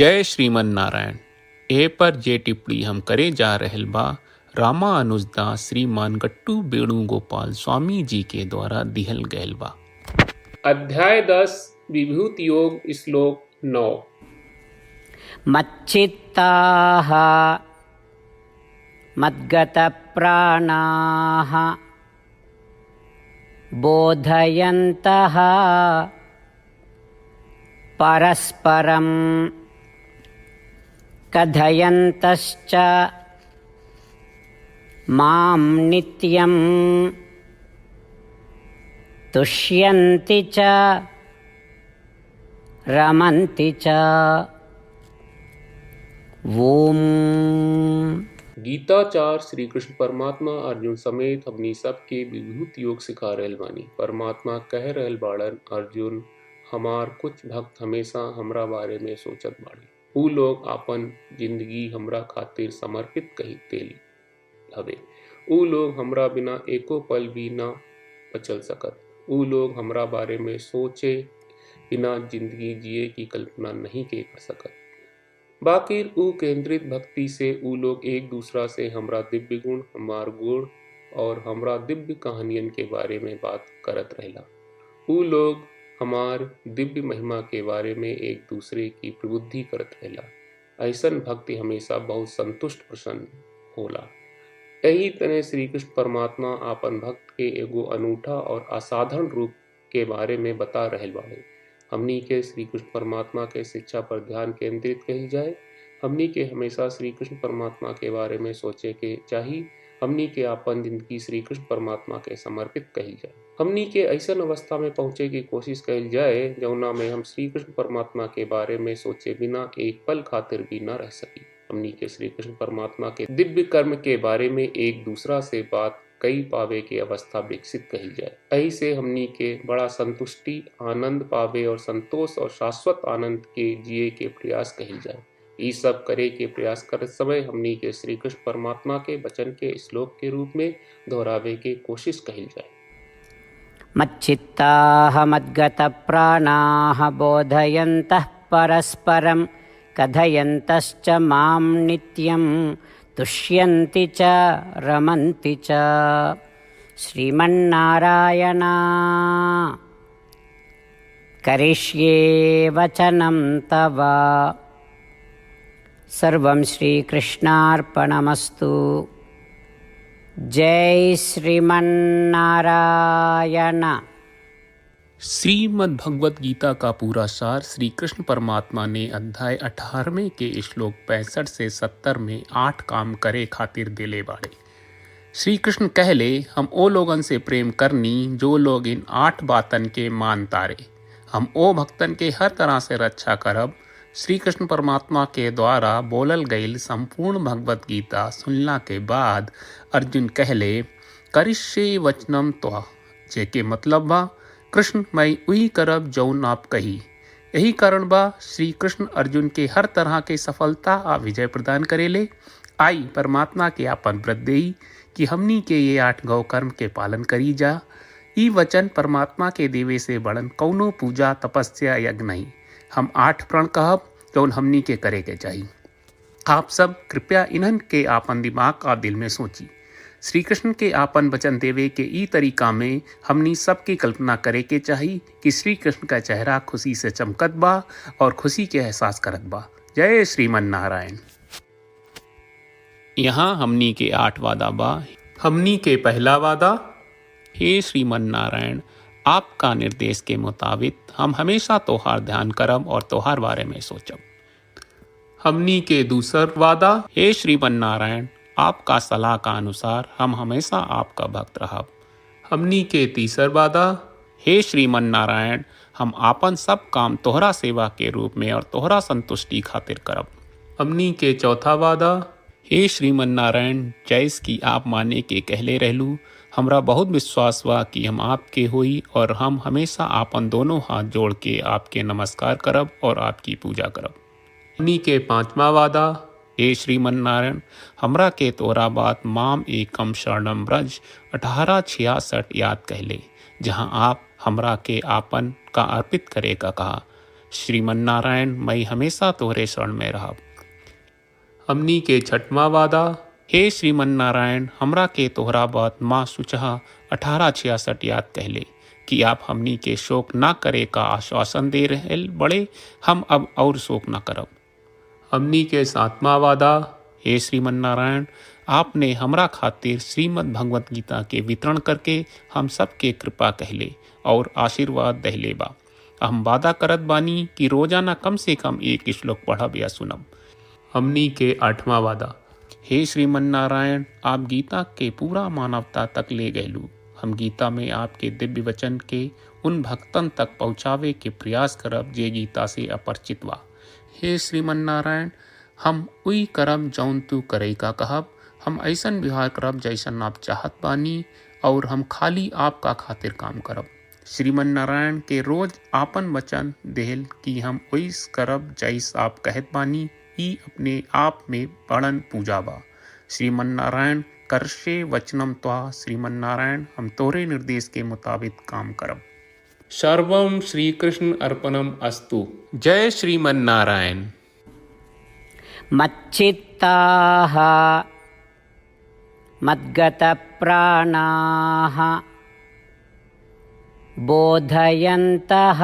जय श्रीमन नारायण। ए पर जे टिप्पणी हम करे जा रहल बा रामानुजदास श्रीमान गट्टू वेणुगोपाल स्वामी जी के द्वारा दिहल गयल बा। अध्याय 10 विभूति योग श्लोक 9। मच्चित्ताः मद्गतप्राणाः बोधयन्तः परस्परं कथयन्तश्च मां नित्यं तुष्यन्ति च रमन्ति च। ओम। गीताचार्य श्री कृष्ण परमात्मा अर्जुन समेत हमनी सबके विभूति योग सिखा रहल बानी। परमात्मा कह रहल बाड़न, अर्जुन हमार कुछ भक्त हमेशा हमरा बारे में सोचत बाड़े। ऊ लोग आपन जिंदगी हमरा खातिर समर्पित कही देल हवे। ऊ लोग हमरा बिना एको पल भी ना बचल सकत। ऊ लोग हमरा बारे में सोचे बिना जिंदगी जिए की कल्पना नहीं के कर सकत। बाकी ऊ केंद्रित भक्ति से ऊ लोग एक दूसरा से हमरा दिव्य गुण, हमार गुण और हमरा दिव्य कहानियन के बारे में बात करत रहेला। ऊ लोग हमार दिव्य महिमा के बारे में एक दूसरे की प्रबुद्धि करत रहेला। ऐसन भक्ति हमेशा बहुत संतुष्ट प्रसन्न होला। यही तरह श्री कृष्ण परमात्मा आपन भक्त के एगो अनूठा और असाधारण रूप के बारे में बता रहल बाड़े। हमनी के श्री कृष्ण परमात्मा के शिक्षा पर ध्यान केंद्रित कही जाए। हमनी के हमेशा श्री कृष्ण परमात्मा के बारे में सोचे के चाहिए। हमनी के आपन जिंदगी श्री कृष्ण परमात्मा के समर्पित कही जाए। हमनी के ऐसन अवस्था में पहुंचे की कोशिश कही जाए जौना में हम श्री कृष्ण परमात्मा के बारे में सोचे बिना एक पल खातिर भी न रह सकी। हमनी के श्री कृष्ण परमात्मा के दिव्य कर्म के बारे में एक दूसरा से बात कई पावे की अवस्था विकसित कही जाए। यही से हमनी के बड़ा संतुष्टि, आनंद पावे और संतोष और शाश्वत आनंद के जिए के प्रयास कही जाए। ये सब करे के प्रयास कर समय हमनी के श्री कृष्ण परमात्मा के वचन के श्लोक के रूप में दोहरावे के कोशिश कही जाए। मच्चित्ताः मद्गतप्राणाः बोधयन्तः परस्परं कथयन्तश्च मां नित्यं तुष्यन्ति च रमन्ति च। श्रीमन्नारायण करिष्ये वचनं तव। सर्वं श्रीकृष्णार्पणमस्तु। जय श्रीमन्नारायण। श्रीमद् भगवत गीता का पूरा सार श्री कृष्ण परमात्मा ने अध्याय 18वें के श्लोक 65 से 70 में 8 काम करे खातिर दिले बाड़े। श्री कृष्ण कहले, हम ओ लोगन से प्रेम करनी जो लोग इन 8 बातन के मान तारे। हम ओ भक्तन के हर तरह से रक्षा करब। श्री कृष्ण परमात्मा के द्वारा बोलल गईल संपूर्ण भगवत गीता सुनला के बाद अर्जुन कहले, करिष्ये वचनम त्वा, जेके मतलब बा कृष्ण मैं उही करब जौन आप कही। यही कारण बा श्री कृष्ण अर्जुन के हर तरह के सफलता आ विजय प्रदान करेले। आई परमात्मा के आपन व्रत देई कि हमनी के ये 8 गौ कर्म के पालन करी जा। ई वचन परमात्मा के देवे से बड़न कौनो पूजा तपस्या यज्ञ नहीं। हम 8 प्रण कहब जौन हमनी के करे के चाहिए। आप सब कृपया इन्हन के आपन दिमाग और दिल में सोची। श्री कृष्ण के आपन वचन देवे के ई तरीका में हमनी सबकी कल्पना करे के चाहिए कि श्री कृष्ण का चेहरा खुशी से चमकत बा और खुशी के एहसास करत बा। जय श्रीमन नारायण। यहाँ हमनी के 8 वादा बा। हमनी के पहला वादा, हे श्रीमन नारायण, आपका निर्देश के मुताबिक हम हमेशा तोहार ध्यान करब और तोहार बारे में सोचब। हमनी के दूसर वादा, हे श्रीमन नारायण, आपका सलाह का अनुसार हम हमेशा आपका भक्त रहब। हमनी के तीसर वादा, हे श्रीमन नारायण, हम आपन सब काम तोहरा सेवा के रूप में और तोहरा संतुष्टि खातिर करब। हमनी के चौथा वादा, हे श्रीमन नारायण, जैस की आप माने के कहले रहलू, हमरा बहुत विश्वास बा कि हम आपके होई और हम हमेशा आपन दोनों हाथ जोड़ के आपके नमस्कार करब और आपकी पूजा करब। हमनी के पांचवा वादा, हे श्रीमन नारायण, हमरा के तोरा बात माम एकम शरणम ब्रज 1866 याद कहले, जहाँ आप हमरा के आपन का अर्पित करे का कहा। श्रीमन नारायण मैं हमेशा तोहरे शरण में रहा। हमनी के छठवां वादा। हे श्रीमन नारायण हमरा के तोहरा बात माँ सुचहा 1866 याद कहले कि आप हमनी के शोक ना करे का आश्वासन दे रहे बड़े, हम अब और शोक ना करब। हमनी के सातवां वादा। हे श्रीमन नारायण आपने हमरा खातिर श्रीमद् भगवत गीता के वितरण करके हम सबके कृपा कहले और आशीर्वाद दहले बा। हम वादा करत बानी कि रोजाना कम से कम एक श्लोक पढ़ब या सुनब। हमनी के आठवां वादा। हे श्रीमन नारायण आप गीता के पूरा मानवता तक ले गयलू। हम गीता में आपके दिव्य वचन के उन भक्तन तक पहुँचावे के प्रयास करब जे गीता से अपरिचित बा। हे श्रीमन नारायण हम उई करब जौन तू करे का कहब। हम ऐसन व्यवहार करब जैसन आप चाहत बानी और हम खाली आपका खातिर काम करब। श्रीमन नारायण के रोज आपन वचन देहल कि हम ओइस करब जैस आप कहत बानी, ई अपने आप में बड़न पूजा बा। श्रीमन नारायण करशे वचनम त्वा। श्रीमन नारायण हम तोरे निर्देश के मुताबिक काम करब। सर्वम श्री कृष्ण अर्पणम अस्तु। जय श्रीमन नारायण। मच्चित्ताः मद्गतप्राणाः बोधयन्तः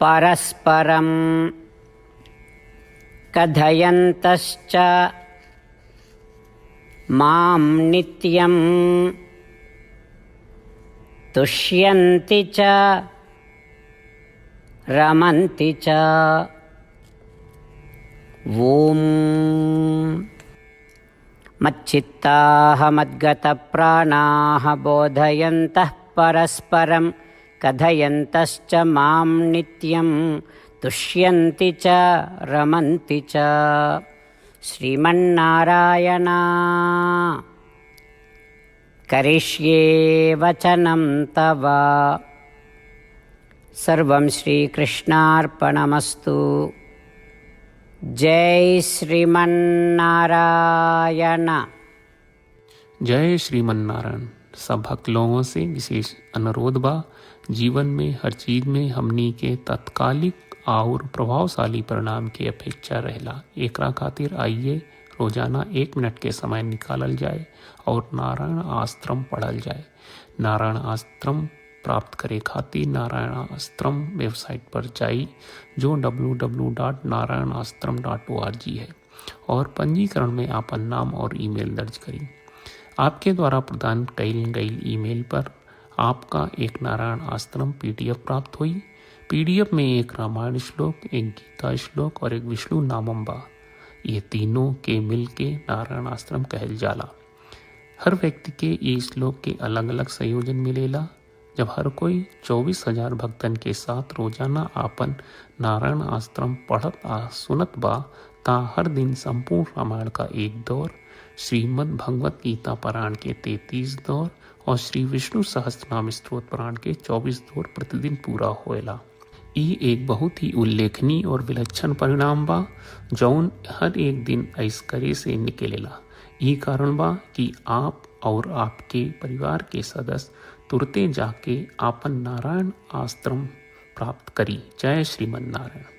परस्परं कथयन्तश्च मां नित्यं तुष्यन्ति च रमन्ति च। ॐ मच्चित्ताः मद्गतप्राणाः बोधयन्तः परस्परं कथयन्तश्च मां नित्यं तुष्यन्ति च रमन्ति च। श्रीमन्नारायण करिष्ये वचनं तव। सर्वं श्रीकृष्णार्पणमस्तु। जय श्रीमन्नारायण। जय श्रीमन नारायण। सब भक्त लोगों से विशेष अनुरोध बा, जीवन में हर चीज में हमनी के तत्कालिक और प्रभावशाली परिणाम की अपेक्षा रहेला। एकरा खातिर आइए रोजाना 1 मिनट के समय निकालल जाए और नारायण आश्रम पढ़ल जाए। नारायण आश्रम प्राप्त करे खातिर नारायण आश्रम वेबसाइट पर जाई जो www.narayanashram.org है और पंजीकरण में आपन नाम और ईमेल दर्ज करी। आपके द्वारा प्रदान कईल गई ईमेल पर आपका एक नारायण आश्रम PDF प्राप्त हुई। PDF में एक रामायण श्लोक, एक गीता श्लोक और एक विष्णु नामम बा। ये तीनों के मिल के नारायण आश्रम कहल जाला। हर व्यक्ति के ये श्लोक के अलग अलग संयोजन मिलेला। जब हर कोई 24,000 भक्तन के साथ रोजाना आपन नारायण आश्रम पढ़त आ सुनत बा ता हर दिन संपूर्ण रामायण का 1 दौर, श्रीमद् भगवत गीता पारायण के 33 दौर और श्री विष्णु सहस्त्रनाम स्तोत्र पारायण के 24 दौर प्रतिदिन पूरा होएला। ई एक बहुत ही उल्लेखनीय और विलक्षण परिणाम बा जौन हर एक दिन ऐस करे से निकलेला। ई कारण बा कि आप और आपके परिवार के सदस्य तुरते जाके आपन नारायण आश्रम प्राप्त करी। जय श्रीमन नारायण।